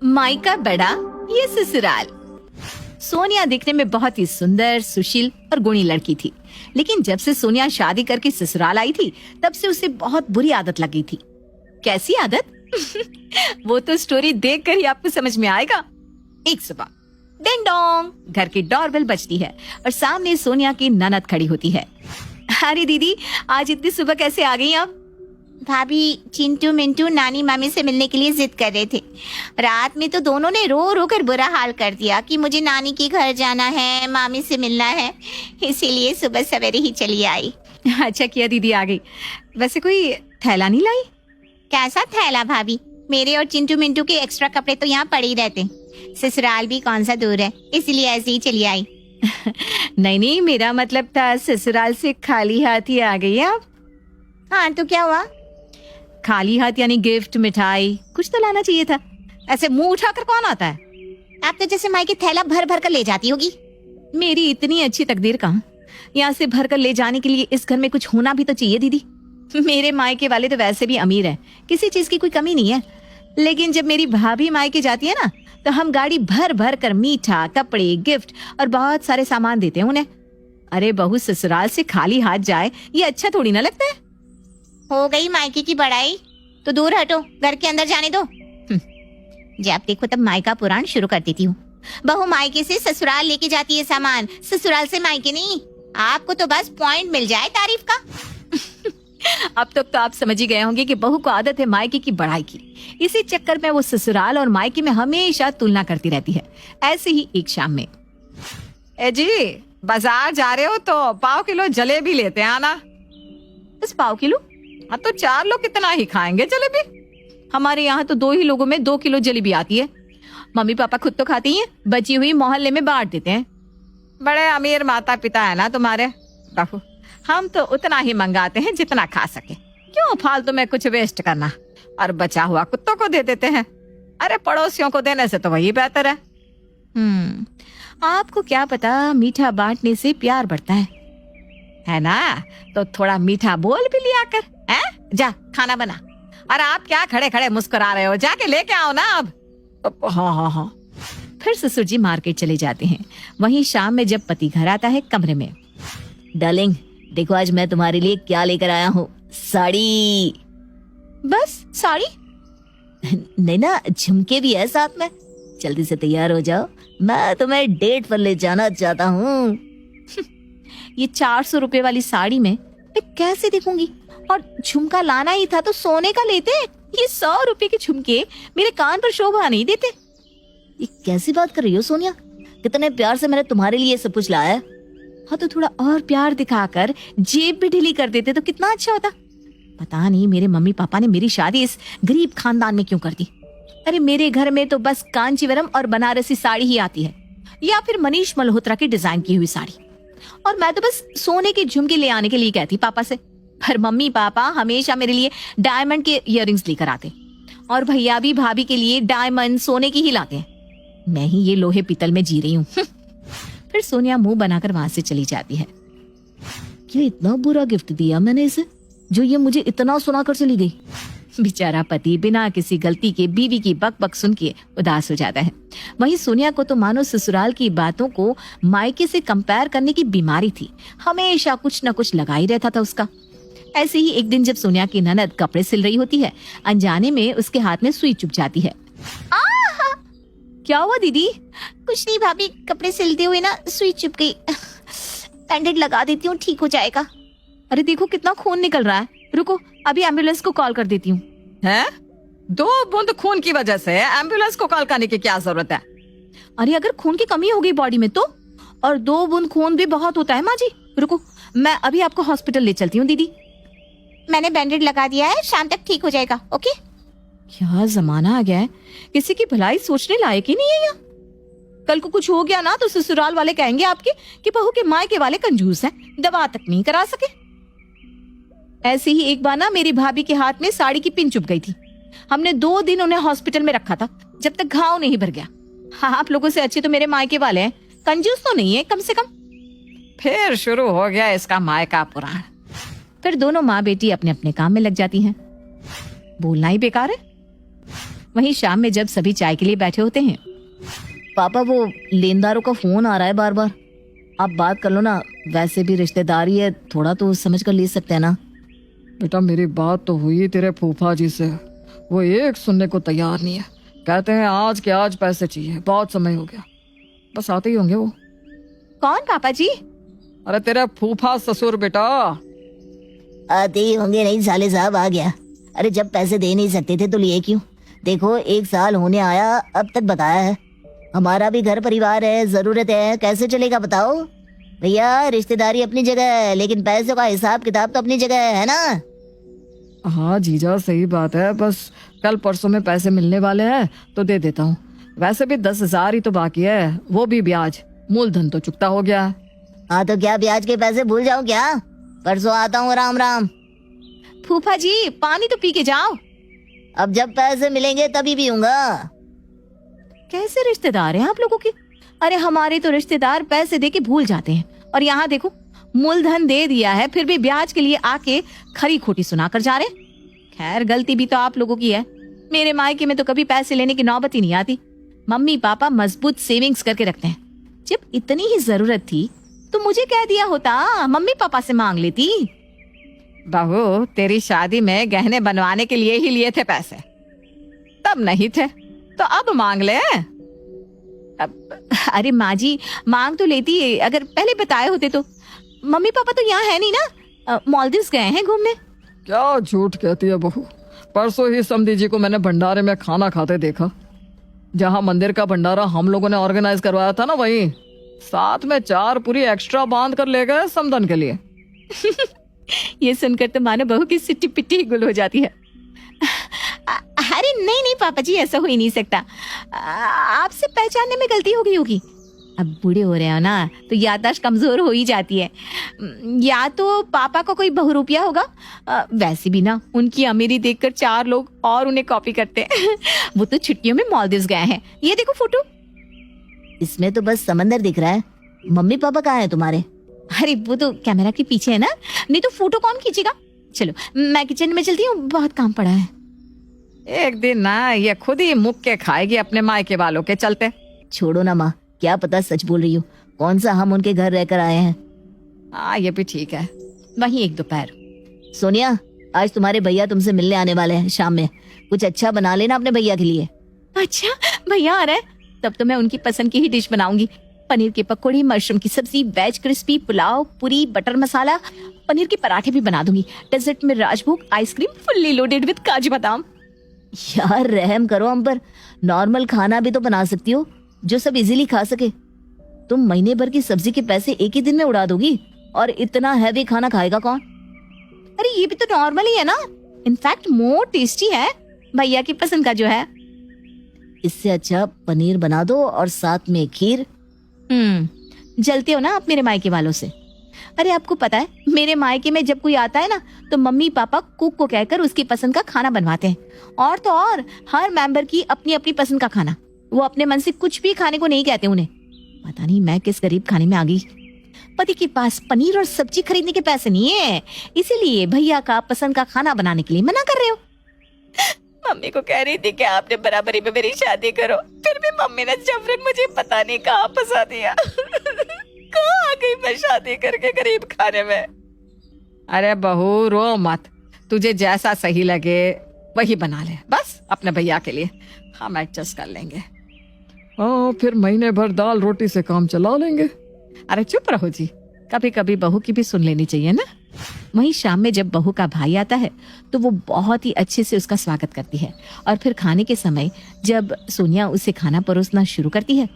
मायका बड़ा, ये ससुराल। सोनिया दिखने में बहुत ही सुंदर, सुशील और गुणी लड़की थी, लेकिन जब से सोनिया शादी करके ससुराल आई थी तब से उसे बहुत बुरी आदत लगी थी। कैसी आदत? वो तो स्टोरी देखकर ही आपको समझ में आएगा। एक सुबह डिंग डोंग, घर की डोरबेल बजती है और सामने सोनिया की ननद खड़ी होती है। अरे दीदी, आज इतनी सुबह कैसे आ गई आप? भाभी, चिंटू मिंटू नानी मामी से मिलने के लिए जिद कर रहे थे। रात में तो दोनों ने रो रो कर बुरा हाल कर दिया कि मुझे नानी के घर जाना है, मामी से मिलना है, इसीलिए सुबह सवेरे ही चली आई। अच्छा किया दीदी आ गई। वैसे कोई थैला नहीं लाई? कैसा थैला भाभी, मेरे और चिंटू मिंटू के एक्स्ट्रा कपड़े तो यहाँ पड़े ही रहते। ससुराल भी कौन सा दूर है, इसलिए ऐसे ही चली आई। नहीं नहीं, मेरा मतलब था ससुराल से खाली हाथ ही आ गई आप। हाँ तो क्या हुआ? खाली हाथ यानी गिफ्ट, मिठाई कुछ तो लाना चाहिए था। ऐसे मुंह उठाकर कौन आता है? आप तो जैसे माई के थैला भर भर कर ले जाती होगी। मेरी इतनी अच्छी तकदीर कहाँ, यहाँ से भर कर ले जाने के लिए इस घर में कुछ होना भी तो चाहिए दीदी। मेरे मायके वाले तो वैसे भी अमीर हैं, किसी चीज की कोई कमी नहीं है, लेकिन जब मेरी भाभी मायके जाती है ना तो हम गाड़ी भर भर कर मीठा, कपड़े, गिफ्ट और बहुत सारे सामान देते हैं उन्हें। अरे बहू ससुराल से खाली हाथ जाए, ये अच्छा थोड़ी ना लगता है। हो गई मायके की बड़ाई, तो दूर हटो, घर के अंदर जाने दो। जब देखो तब मायका पुराण शुरू कर देती हूँ। बहू मायके से ससुराल लेके जाती है सामान, ससुराल से मायके नहीं। आपको तो बस पॉइंट मिल जाए तारीफ का। अब तक तो आप समझ ही गए होंगे कि बहू को आदत है मायके की बड़ाई की। इसी चक्कर में वो ससुराल और मायके में हमेशा तुलना करती रहती है। ऐसे ही एक शाम में, ए जी बाजार जा रहे हो तो पाव किलो जलेबी लेते हैं आना। बस पाव किलो? हाँ तो 4 लोग कितना ही खाएंगे जलेबी? हमारे यहाँ तो 2 ही लोगों में 2 किलो जलेबी आती है। मम्मी पापा खुद तो खाती हैं, बची हुई मोहल्ले में बांट देते हैं। बड़े अमीर माता पिता है ना तुम्हारे बहू, हम तो उतना ही मंगाते हैं जितना खा सके। क्यों फालतू में कुछ वेस्ट करना, और बचा हुआ कुत्तों को दे देते हैं। अरे पड़ोसियों को देने से तो वही बेहतर है। आपको क्या पता, मीठा बांटने से प्यार बढ़ता है ना? तो थोड़ा मीठा बोल भी लिया कर। है? जा खाना बना। अरे आप क्या खड़े खड़े मुस्कुरा रहे हो, जाके लेके आओ ना अब। हाँ। फिर ससुर जी मार्केट चले जाते हैं। वहीं शाम में जब पति घर आता है कमरे में, डार्लिंग देखो आज मैं तुम्हारे लिए क्या लेकर आया हूँ, साड़ी। बस साड़ी? नहीं ना, झुमके भी है साथ में। जल्दी से तैयार हो जाओ, मैं तुम्हें डेट पर ले जाना चाहता हूँ। ये 400 रुपए वाली साड़ी में मैं कैसे दिखूंगी? और झुमका लाना ही था तो सोने का लेते। ये 100 रुपए के झुमके मेरे कान पर शोभा नहीं देते। ये कैसी बात कर रही हो सोनिया? कितने प्यार से मैंने तुम्हारे लिए सब कुछ लाया है। हाँ तो थोड़ा और प्यार दिखाकर जेब भी ढीली कर देते तो कितना अच्छा होता। पता नहीं मेरे मम्मी पापा ने मेरी शादी इस गरीब खानदान में क्यों कर दी। अरे मेरे घर में तो बस कांचीवरम और बनारसी साड़ी ही आती है, या फिर मनीष मल्होत्रा की डिजाइन की हुई साड़ी। और मैं तो बस सोने के झुमके ले आने के लिए कहती पापा से, पर मम्मी पापा हमेशा मेरे लिए डायमंड के इयररिंग्स लेकर आते, और भैया भी भाभी के लिए डायमंड सोने की ही लाते हैं। मैं ही ये लोहे पीतल में जी रही हूँ। फिर सोनिया मुंह बनाकर वहां से चली जाती है। ये इतना बुरा गिफ्ट दिया मैंने इसे, जो ये मुझे इतना सुनाकर चली गई। बेचारा पति बिना किसी गलती के बीवी की बक बक सुन के उदास हो जाता है। वहीं सोनिया को तो मानो ससुराल की बातों को मायके से कंपेयर करने की बीमारी थी। हमेशा कुछ न कुछ लगा ही रहता था उसका। ऐसे ही एक दिन जब सोनिया की ननद कपड़े सिल रही होती है, अनजाने में उसके हाथ में सुई चुभ जाती है। क्या हुआ दीदी? कुछ नहीं भाभी, कपड़े सिलते हुए ना सुई चुभ गई। बैंडेज लगा देती हूँ, ठीक हो जाएगा। अरे देखो कितना खून निकल रहा है, रुको अभी एम्बुलेंस को कॉल कर देती हूँ। है? 2 बूंद खून की वजह से एम्बुलेंस को कॉल करने की क्या जरूरत है? अरे अगर खून की कमी हो गई बॉडी में तो, और 2 बूंद खून भी बहुत होता है माँ जी। रुको मैं अभी आपको हॉस्पिटल ले चलती हूँ दीदी। मैंने बैंडेज लगा दिया है, शाम तक ठीक हो जाएगा। ओके? क्या जमाना आ गया है, किसी की भलाई सोचने लायक ही नहीं है यहाँ। कल को कुछ हो गया ना तो ससुराल वाले कहेंगे आपके कि बहू के मायके वाले कंजूस हैं, दवा तक नहीं करा सके। ऐसे ही एक बार ना मेरी भाभी के हाथ में साड़ी की पिन चुभ गई थी। हमने 2 दिन उन्हें हॉस्पिटल में रखा था, जब तक घाव नहीं भर गया। हाँ, आप लोगों से अच्छे तो मेरे मायके वाले हैं, कंजूस तो नहीं है कम से कम। फिर शुरू हो गया इसका मायका पुराण। फिर दोनों माँ बेटी अपने अपने काम में लग जाती हैं। बोलना ही बेकार है। वहीं शाम में जब सभी चाय के लिए बैठे होते हैं। पापा वो लेनदारों का फोन आ रहा है बार बार, आप बात कर लो ना, वैसे भी रिश्तेदारी है, थोड़ा तो समझ कर ले सकते हैं ना। बेटा मेरी बात तो हुई तेरे फूफा जी से, वो एक सुनने को तैयार नहीं है। कहते हैं आज के आज पैसे चाहिए, बहुत समय हो गया। बस आते ही होंगे वो। कौन पापा जी? अरे तेरे फूफा ससुर बेटा। आते ही होंगे नहीं साले साहब, आ गया। अरे जब पैसे दे नहीं सकते थे तो लिए क्यों? देखो 1 साल होने आया, अब तक बताया है। हमारा भी घर परिवार है, जरूरत है, कैसे चलेगा बताओ? भैया रिश्तेदारी अपनी जगह है, लेकिन पैसों का हिसाब किताब तो अपनी जगह है ना। हाँ जीजा सही बात है, बस कल परसों में पैसे मिलने वाले हैं तो दे देता हूँ। वैसे भी 10,000 ही तो बाकी है, वो भी ब्याज, मूलधन तो चुकता हो गया। हाँ तो क्या ब्याज के पैसे भूल जाओ क्या? परसों आता हूँ, राम राम। फूफा जी पानी तो पी के जाओ। अब जब पैसे मिलेंगे तभी पीऊंगा। कैसे रिश्तेदार हैं आप लोगों के? अरे हमारे तो रिश्तेदार पैसे दे के भूल जाते हैं, और यहाँ देखो मूलधन दे दिया है फिर भी ब्याज के लिए आके खरी खोटी सुनाकर जा रहे। खैर गलती भी तो आप लोगों की है। मेरे मायके में तो कभी पैसे लेने की नौबत ही नहीं आती। मम्मी पापा मजबूत सेविंग्स करके रखते हैं। जब इतनी ही जरूरत थी तो मुझे कह दिया होता, मम्मी पापा से मांग लेती। बहू तेरी शादी में गहने बनवाने के लिए ही लिए थे पैसे, तब नहीं थे तो अब मांग ले। अरे माँ जी मांग तो लेती अगर पहले बताए होते तो। मम्मी पापा तो यहाँ है नहीं ना, मालदीव्स गए हैं घूमने। क्या झूठ कहती है बहू। परसों ही समधी जी को मैंने भंडारे में खाना खाते देखा। जहाँ मंदिर का भंडारा हम लोगों ने ऑर्गेनाइज करवाया था ना, वहीं साथ में 4 पूरी एक्स्ट्रा बांध कर ले गए समधन के लिए। ये सुनकर तो मानो बहू की सिट्टी पिट्टी गुल हो जाती है। अरे नहीं नहीं पापा जी ऐसा हो ही नहीं सकता, आपसे पहचानने में गलती हो गई होगी। अब बूढ़े हो रहे हो ना तो याददाश्त कमजोर हो ही जाती है। या तो पापा का कोई बहुरूपिया होगा, वैसे भी ना उनकी अमीरी देखकर 4 लोग और उन्हें कॉपी करते हैं। वो तो छुट्टियों में मालदीव्स गए हैं। ये देखो फोटो। इसमें तो बस समंदर दिख रहा है। मम्मी पापा कहाँ हैं तुम्हारे? अरे वो तो कैमरा के पीछे है ना, नहीं तो फोटो कौन खींचेगा। चलो मैं किचन में चलती हूँ, बहुत काम पड़ा है। एक दिन ना ये खुद ही मुक्के के खाएगी अपने मायके वालों के चलते। छोड़ो ना माँ, क्या पता सच बोल रही हो। कौन सा हम उनके घर रहकर आए हैं। हाँ ये भी ठीक है। वहीं एक दोपहर। सोनिया आज तुम्हारे भैया तुमसे मिलने आने वाले हैं शाम में, कुछ अच्छा बना लेना अपने भैया के लिए। अच्छा भैया आ रहे हैं, तब तो मैं उनकी पसंद की ही डिश बनाऊंगी। पनीर की पकौड़ी, मशरूम की सब्जी, वेज क्रिस्पी, पुलाव, पूरी, बटर मसाला, पनीर के पराठे भी बना दूंगी। डेजर्ट में राजभोग, आइसक्रीम फुल्ली लोडेड विद काजू बादाम। यार रहम करो हम पर, नॉर्मल खाना भी तो बना सकती हो जो सब इजीली खा सके। तुम महीने भर की सब्जी के पैसे एक ही दिन में उड़ा दोगी, और इतना हैवी खाना खाएगा कौन? अरे ये भी तो नॉर्मल ही है ना, इनफैक्ट मोर टेस्टी है भैया की पसंद का जो है। इससे अच्छा पनीर बना दो और साथ में खीर। जलते हो ना आप मेरे मायके वालों से। अरे आपको पता है मेरे मायके में जब कोई आता है ना तो मम्मी पापा कुक को कहकर उसकी पसंद का खाना बनवाते हैं। और तो और हर मेंबर की अपनी अपनी पसंद का खाना, वो अपने मन से कुछ भी खाने को नहीं कहते उन्हें। पता नहीं मैं किस गरीब खाने में आ गई। पति के पास पनीर और सब्जी खरीदने के पैसे नहीं है, इसीलिए भैया का पसंद का खाना बनाने के लिए मना कर रहे हो। मम्मी को कह रही थी कि आपने बराबरी में मेरी शादी करो, फिर भी मम्मी ने जबरन मुझे पता नहीं कहाँ फंसा दिया। कहाँ आ गई मैं शादी करके गरीब खाने में। अरे बहू रो मत, तुझे जैसा सही लगे वही बना ले बस अपने भैया के लिए, हम एडजस्ट कर लेंगे। हाँ फिर महीने भर दाल रोटी से काम चला लेंगे। अरे चुप रहो जी, कभी कभी बहू की भी सुन लेनी चाहिए ना। वहीं शाम में जब बहू का भाई आता है तो वो बहुत ही अच्छे से उसका स्वागत करती है, और फिर खाने के समय जब सोनिया उसे खाना परोसना शुरू करती है।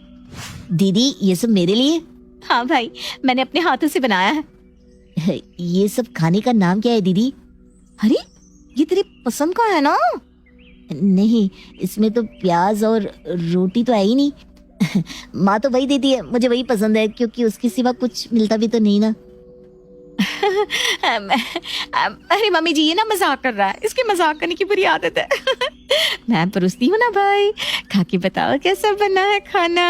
दीदी ये सब मेरे लिए? हाँ भाई, मैंने अपने हाथों से बनाया है। ये सब खाने का नाम क्या है दीदी? अरे ये तेरी पसंद का है ना? नहीं, इसमें तो प्याज और रोटी तो है ही नहीं। माँ तो वही देती है, मुझे वही पसंद है, क्योंकि उसके सिवा कुछ मिलता भी तो नहीं ना। अरे मम्मी जी ये ना मजाक कर रहा है, इसकी मजाक करने की बुरी आदत है। मैं परोसती हूँ ना भाई, खा के बताओ कैसा बना है खाना।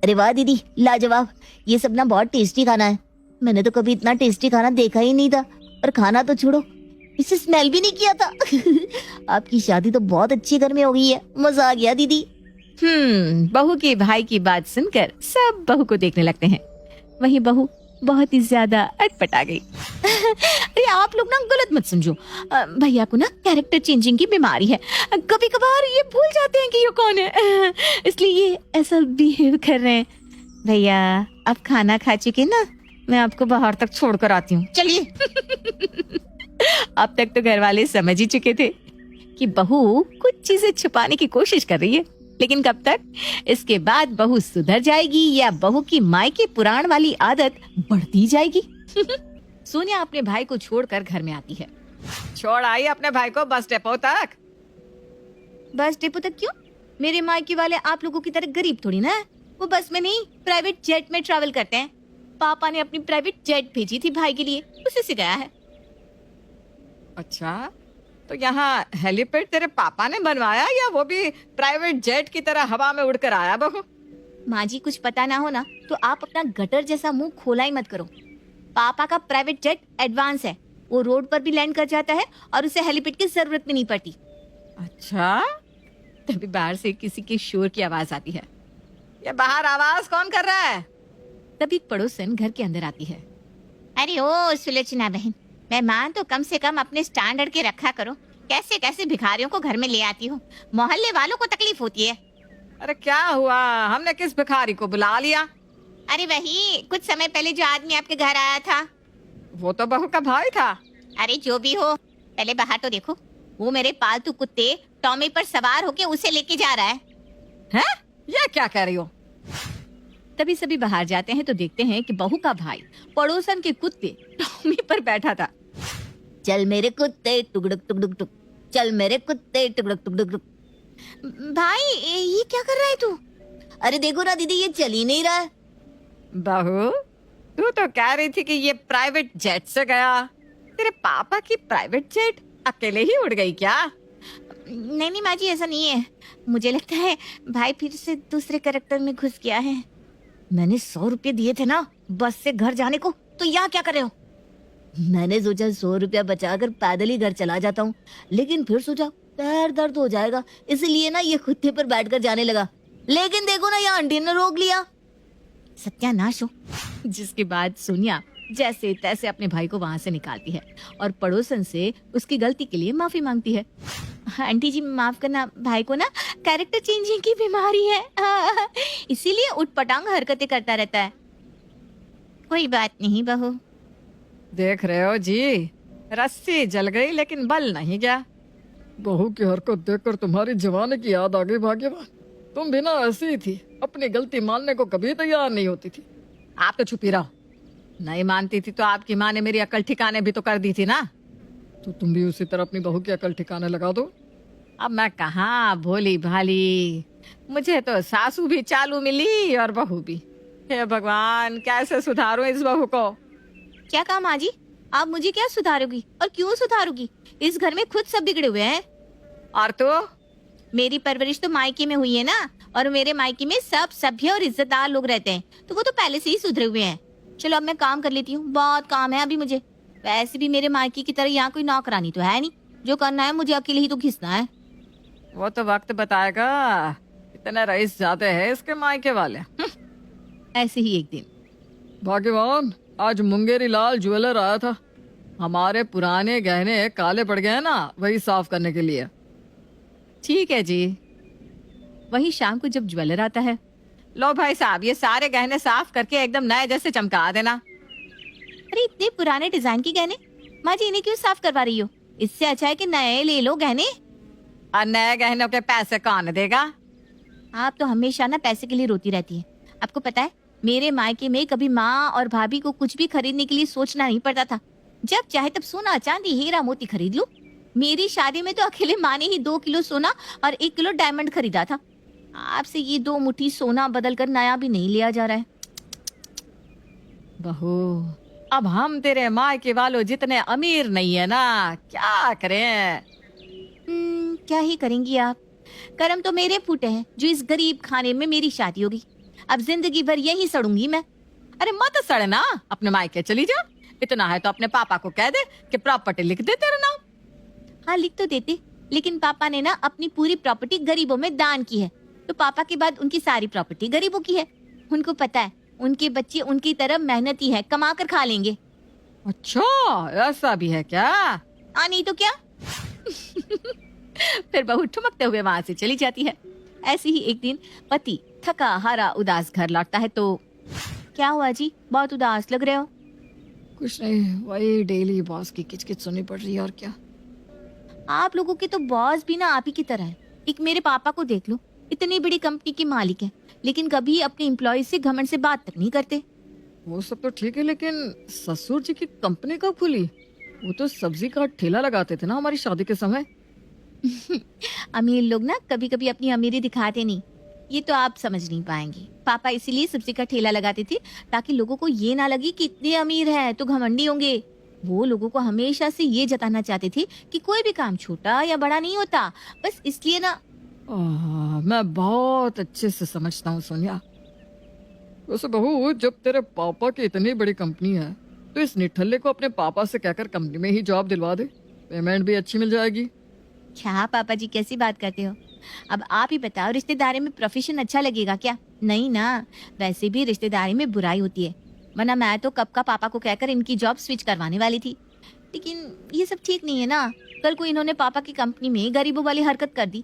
अरे वाह दीदी, लाजवाब, ये सब ना बहुत टेस्टी खाना है। मैंने तो कभी इतना टेस्टी खाना देखा ही नहीं था, और खाना तो छोड़ो, इसे स्मेल भी नहीं किया था। आपकी शादी तो बहुत अच्छी घर में हो गई है, मजा आ गया दीदी। बहू के भाई की बात सुनकर सब बहू को देखने लगते हैं। वहीं बहू बहुत ही ज्यादा अटपटा गई। अरे आप लोग ना गलत मत समझो, भैया को ना कैरेक्टर चेंजिंग की बीमारी है। कभी कभार ये भूल जाते हैं कि ये कौन है, इसलिए ये ऐसा बिहेव कर रहे हैं। भैया आप खाना खा चुके ना, मैं आपको बाहर तक छोड़कर आती हूँ, चलिए। अब तक तो घर वाले समझ ही चुके थे कि बहू कुछ चीजें छुपाने की कोशिश कर रही है, लेकिन कब तक? इसके बाद बहू सुधर जाएगी या बहू की मायके पुराण वाली आदत बढ़ती जाएगी? सोनिया अपने भाई को छोड़कर घर में आती है। छोड़ आई अपने भाई को बस डिपो तक। बस डिपो तक क्यों? मेरे मायके वाले आप लोगों की तरह गरीब थोड़ी ना है। वो बस में नहीं, प्राइवेट जेट में ट्रैवल करते हैं। पापा ने अपनी प्राइवेट जेट भेजी थी भाई के लिए, उसे से गया है। अच्छा, तो यहाँ हेलीपैड तेरे पापा ने बनवाया या वो भी प्राइवेट जेट की तरह हवा में उड़कर आया बहू? माँ जी कुछ पता ना हो ना तो आप अपना गटर जैसा मुंह खोला ही मत करो। पापा का प्राइवेट जेट एडवांस है, वो रोड पर भी लैंड कर जाता है और उसे हेलीपैड की जरूरत भी नहीं पड़ती। अच्छा, तभी बाहर से किसी के शोर की आवाज आती है। ये बाहर आवाज कौन कर रहा है? तभी पड़ोसन घर के अंदर आती है। अरे ओ सुलोचना बहन, मेहमान तो कम से कम अपने स्टैंडर्ड के रखा करो। कैसे कैसे भिखारियों को घर में ले आती हो, मोहल्ले वालों को तकलीफ होती है। अरे क्या हुआ, हमने किस भिखारी को बुला लिया? अरे वही कुछ समय पहले जो आदमी आपके घर आया था। वो तो बहू का भाई था। अरे जो भी हो, पहले बाहर तो देखो। वो मेरे पालतू कुत्ते टॉमी पर सवार होके उसे लेके जा रहा है। हैं? ये क्या कह रही हो? तभी सभी बाहर जाते हैं तो देखते हैं कि बहू का भाई पड़ोसन के कुत्ते टॉमी पर बैठा था। चल मेरे कुत्ते टुकड़ुक टुकड़ुक टुक, चल मेरे कुत्ते टुकड़ुक टुकड़ुक टुक। भाई ये क्या कर रहा है तू? अरे देखो ना दीदी, ये चल ही नहीं रहा है। बहू तू तो कह रही थी कि ये प्राइवेट जेट से गया। तेरे पापा की प्राइवेट जेट अकेले ही उड़ गई क्या? नहीं माँ जी, ऐसा नहीं है। मुझे लगता है भाई फिर से दूसरे कैरेक्टर में घुस गया है। मैंने 100 रुपये दिए थे ना बस से घर जाने को, तो यहाँ क्या कर रहे हो? मैंने सोचा 100 रुपया बचाकर पैदल ही घर चला जाता हूँ, लेकिन फिर सोचा पैर दर्द हो जाएगा, इसलिए ना ये कुत्ते पर बैठकर जाने लगा। लेकिन देखो ना, यहाँ आंटी ने रोक लिया। सत्यानाश हो। जिसके बाद सोनिया जैसे तैसे अपने भाई को वहाँ से निकालती है और पड़ोसन से उसकी गलती के लिए माफी मांगती है। आंटी जी माफ करना, भाई को ना कैरेक्टर चेंजिंग की बीमारी है, इसीलिए उठपटांग हरकतें करता रहता है। कोई बात नहीं बहू। देख रहे हो जी, रस्सी जल गई लेकिन बल नहीं गया। बहू की हरकत देखकर तुम्हारी जवानी की याद आ गई भाग्यवान। तुम भी ना ऐसी ही थी, अपनी गलती मानने को कभी तैयार नहीं होती थी। आप तो चुप ही रहो। नहीं मानती थी तो आपकी माँ ने मेरी अकल ठिकाने भी तो कर दी थी ना। तो तुम भी उसी तरह अपनी बहू की अकल ठिकाने लगा दो। अब मैं कहाँ भोली भाली, मुझे तो सासू भी चालू मिली और बहू भी। हे भगवान, कैसे सुधारूं इस बहू को? क्या कहा माँ जी? आप मुझे क्या सुधारोगी और क्यों सुधारोगी? इस घर में खुद सब बिगड़े हुए हैं। और तो मेरी परवरिश तो मायके में हुई है ना, और मेरे मायके में सब सभ्य और इज्जतदार लोग रहते हैं, तो वो तो पहले से ही सुधरे हुए हैं। चलो अब मैं काम कर लेती हूँ, बहुत काम है अभी मुझे। वैसे भी मेरे मायके की तरह यहाँ कोई नौकरानी तो है नहीं, जो करना है मुझे अकेले ही तो घिसना है। वो तो वक्त बताएगा। इतने रईस ज्यादा है इसके मायके वाले। ऐसे ही एक दिन भाग्यवान, आज मुंगेरी लाल ज्वेलर आया था। हमारे पुराने गहने काले पड़ गए हैं ना, वही साफ करने के लिए। ठीक है जी। वही शाम को जब ज्वेलर आता है, लो भाई साहब ये सारे गहने साफ करके एकदम नए जैसे चमका देना। अरे इतने पुराने डिजाइन के गहने, माँ जी इन्हें क्यों साफ करवा रही हो? इससे अच्छा है कि नए ले लो गहने। और नए गहनों के पैसे कौन देगा? आप तो हमेशा ना पैसे के लिए रोती रहती है। आपको पता है मेरे मायके में कभी माँ और भाभी को कुछ भी खरीदने के लिए सोचना नहीं पड़ता था। जब चाहे तब सोना चांदी हीरा मोती खरीद लो। मेरी शादी में तो अकेले माँ ने ही 2 किलो सोना और 1 किलो डायमंड खरीदा था। आपसे ये 2 मुट्ठी सोना बदल कर नया भी नहीं लिया जा रहा है। बहू, अब हम तेरे मायके वालों जितने अमीर नहीं है ना, क्या करें? क्या ही करेंगी आप? कर्म तो मेरे फूटे हैं जो इस गरीब खाने में मेरी शादी होगी। अब जिंदगी भर यही सड़ूंगी मैं। अरे मत सड़ना, अपने मायके चली जा। इतना है तो अपने पापा को कह दे कि प्रॉपर्टी लिख दे तेरा नाम। हाँ लिख तो देते, लेकिन पापा ने ना अपनी पूरी प्रॉपर्टी गरीबों में दान की है, तो पापा के बाद उनकी सारी प्रॉपर्टी गरीबों की है। उनको पता है उनके बच्चे उनकी तरह मेहनती है, कमा कर खा लेंगे। अच्छा ऐसा भी है क्या? नहीं तो क्या। फिर बहू ठुमकते हुए वहाँ से चली जाती है। ऐसे ही एक दिन पति थका हारा उदास घर लौटता है तो क्या हुआ जी, बहुत उदास लग रहे हो? कुछ नहीं, वही डेली बॉस की किचकिच सुननी पड़ रही है और क्या। आप लोगों के तो बॉस भी ना आप ही की तरह है। एक मेरे पापा को देख लो, इतनी बड़ी कंपनी के मालिक है, लेकिन कभी अपने एम्प्लॉय से घमंड से बात तक नहीं करते। वो सब तो ठीक है, लेकिन ससुर जी की कंपनी कब खुली? वो तो सब्जी का ठेला लगाते थे ना हमारी शादी के समय। अमीर लोग ना कभी कभी अपनी अमीरी दिखाते नहीं, ये तो आप समझ नहीं पाएंगे। पापा इसीलिए सब्जी का ठेला लगाते थे ताकि लोगों को ये ना लगे कि इतने अमीर हैं तो घमंडी होंगे। वो लोगों को हमेशा से ये जताना चाहते थे कि कोई भी काम छोटा या बड़ा नहीं होता, बस इसलिए ना। मैं बहुत अच्छे से समझता हूँ सोनिया। वैसे बहू, जब तेरे पापा की इतनी बड़ी कंपनी है तो इस निठल्ले को अपने पापा से कहकर कंपनी में ही जॉब दिलवा दे, पेमेंट भी अच्छी मिल जाएगी। क्या पापा जी कैसी बात करते हो? अब आप ही बताओ, रिश्तेदारी में प्रोफेशन अच्छा लगेगा क्या? नहीं ना, वैसे भी रिश्तेदारी में बुराई होती है, वरना मैं तो कब का पापा को कहकर इनकी जॉब स्विच करवाने वाली थी। लेकिन ये सब ठीक नहीं है ना। कल को इन्होंने पापा की कंपनी में गरीबों वाली हरकत कर दी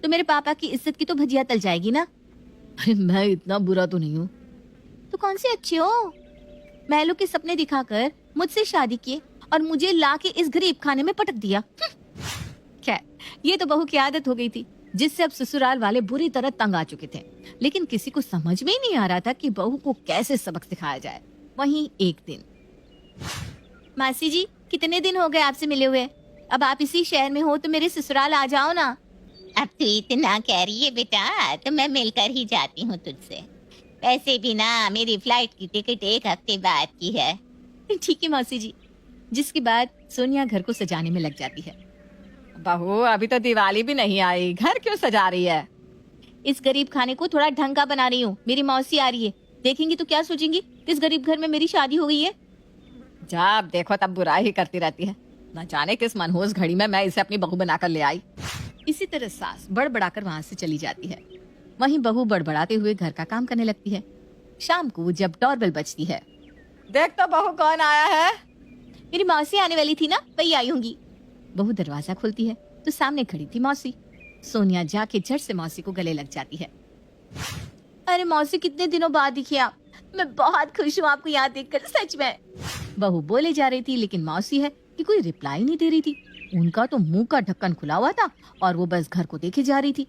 तो मेरे पापा की इज्जत की तो भजिया तल जाएगी ना। मैं इतना बुरा तो नहीं हूँ। तो कौन से अच्छे हो? महलों के सपने दिखाकर मुझसे शादी किए और मुझे ला के इस गरीब खाने में पटक दिया। खैर, ये तो बहू की आदत हो गई थी, जिससे अब ससुराल वाले बुरी तरह तंग आ चुके थे। लेकिन किसी को समझ में ही नहीं आ रहा था कि बहू को कैसे सबक सिखाया जाए। वहीं एक दिन, मासी जी कितने दिन हो गए आपसे मिले हुए, अब आप इसी शहर में हो तो मेरे ससुराल आ जाओ ना। अब तू इतना कह रही है बेटा तो मैं मिलकर ही जाती हूँ तुझसे। वैसे भी ना मेरी फ्लाइट की टिकट एक हफ्ते बाद की है। ठीक है मौसी जी। जिसके बाद सोनिया घर को सजाने में लग जाती है। बहू, अभी तो दिवाली भी नहीं आई, घर क्यों सजा रही है? इस गरीब खाने को थोड़ा ढंग का बना रही हूँ। मेरी मौसी आ रही है, देखेंगी तो क्या सोचेंगी, किस गरीब घर में मेरी शादी हो गई है। जब देखो तब बुराई ही करती रहती है। न जाने किस मनहूस घड़ी में मैं इसे अपनी बहू बनाकर ले आई। इसी तरह सास बड़बड़ाकर वहाँ से चली जाती है। वहीं बहू बड़बड़ाते हुए घर का काम करने लगती है। शाम को जब डोरबेल बजती है, देख तो बहू कौन आया है। मेरी मौसी आने वाली थी ना, वही आई होंगी। बहू दरवाजा खोलती है तो सामने खड़ी थी मौसी। सोनिया जाके झट से मौसी को गले लग जाती है। अरे मौसी, कितने दिनों बाद दिखी आप, मैं बहुत खुश हूँ आपको यहाँ देखकर, सच में। बहू बोले जा रही थी लेकिन मौसी है कि कोई रिप्लाई नहीं दे रही थी। उनका तो मुंह का ढक्कन खुला हुआ था और वो बस घर को देखे जा रही थी।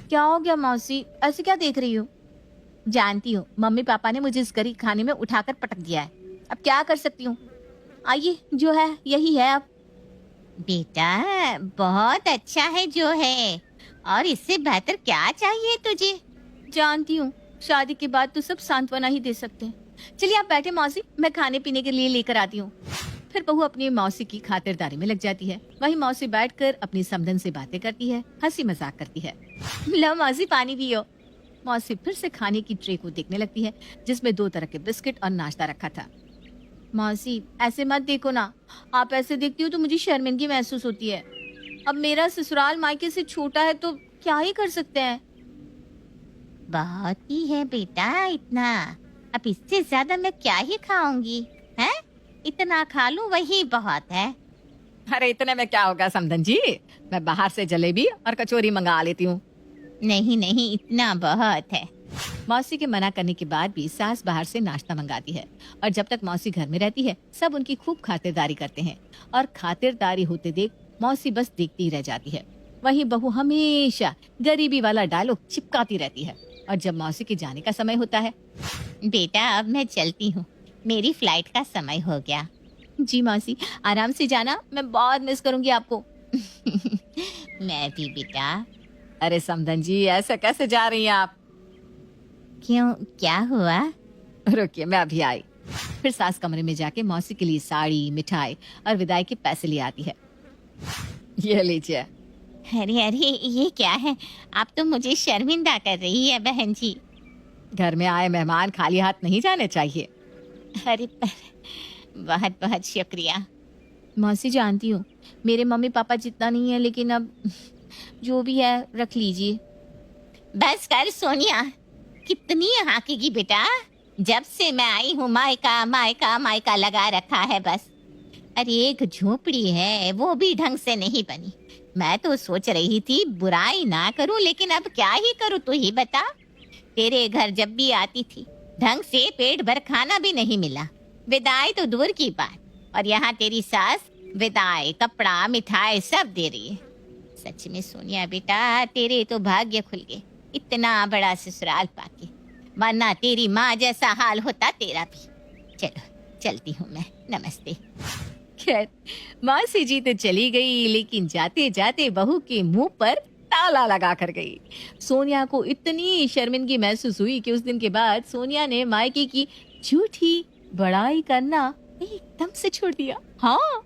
क्या हो गया मौसी, ऐसे क्या देख रही हो? जानती हो मम्मी पापा ने मुझे इस गरीब खाने में उठाकर पटक दिया है, अब क्या कर सकती हूँ। आइए, जो है यही है अब। बेटा बहुत अच्छा है जो है, और इससे बेहतर क्या चाहिए तुझे? जानती हूँ शादी के बाद तो सब सांत्वना ही दे सकते हैं। चलिए आप बैठे मौसी, मैं खाने पीने के लिए लेकर आती हूँ। फिर बहू अपनी मौसी की खातिरदारी में लग जाती है। वहीं मौसी बैठकर अपनी समधन से बातें करती है, हंसी मजाक करती है। लो मौसी, पानी पियो। मौसी फिर से खाने की ट्रे को देखने लगती है जिसमें 2 तरह के बिस्किट और नाश्ता रखा था। मौसी ऐसे मत देखो ना, आप ऐसे देखती हो तो मुझे शर्मिंदगी महसूस होती है। अब मेरा ससुराल मायके से छोटा है तो क्या ही कर सकते हैं। बहुत ही है बेटा इतना, अब इससे ज्यादा मैं क्या ही खाऊंगी, हैं? इतना खा लूं वही बहुत है। अरे इतने में क्या होगा समधन जी, मैं बाहर से जलेबी और कचौरी मंगा लेती हूँ। नहीं नहीं, इतना बहुत है। मौसी के मना करने के बाद भी सास बाहर से नाश्ता मंगाती है और जब तक मौसी घर में रहती है सब उनकी खूब खातिरदारी करते हैं और खातिरदारी होते देख मौसी बस देखती ही रह जाती है। वहीं बहू हमेशा गरीबी वाला डायलॉग चिपकाती रहती है और जब मौसी के जाने का समय होता है, बेटा अब मैं चलती हूँ, मेरी फ्लाइट का समय हो गया। जी मौसी, आराम से जाना, मैं बहुत मिस करूंगी आपको। मैं भी बेटा। अरे समधन जी, ऐसे कैसे जा रही हैं आप? क्यों, क्या हुआ? रुकिए, मैं अभी आई। फिर सास कमरे में जाके मौसी के लिए साड़ी, मिठाई और विदाई के पैसे ले आती है। ये लीजिए। अरे अरे, ये क्या है? आप तो मुझे शर्मिंदा कर रही है बहन जी। घर में आए मेहमान खाली हाथ नहीं जाने चाहिए। अरे बहुत बहुत शुक्रिया। मौसी जानती हो मेरे मम्मी पापा जितना नहीं है, लेकिन अब जो भी है रख लीजिए। बस कर सोनिया, कितनी हाकेगी बेटा, जब से मैं आई हूँ मायका मायका मायका लगा रखा है बस। अरे एक झोपड़ी है वो भी ढंग से नहीं बनी। मैं तो सोच रही थी बुराई ना करूं, लेकिन अब क्या ही करूं तू ही बता। तेरे घर जब भी आती थी ढंग से पेट भर खाना भी नहीं मिला, विदाई तो दूर की बात, और यहाँ तेरी सास विदाई कपड़ा मिठाई सब दे रही है। सच में सोनिया बेटा तेरे तो भाग्य खुल गए इतना बड़ा ससुराल पाके, वरना तेरी माँ जैसा हाल होता तेरा भी। चलो चलती हूँ मैं, नमस्ते। खैर मौसी जी तो चली गई, लेकिन जाते जाते बहू के मुंह पर ताला लगा कर गई। सोनिया को इतनी शर्मिंदगी महसूस हुई कि उस दिन के बाद सोनिया ने मायके की झूठी बड़ाई करना एकदम से छोड़ दिया। हाँ,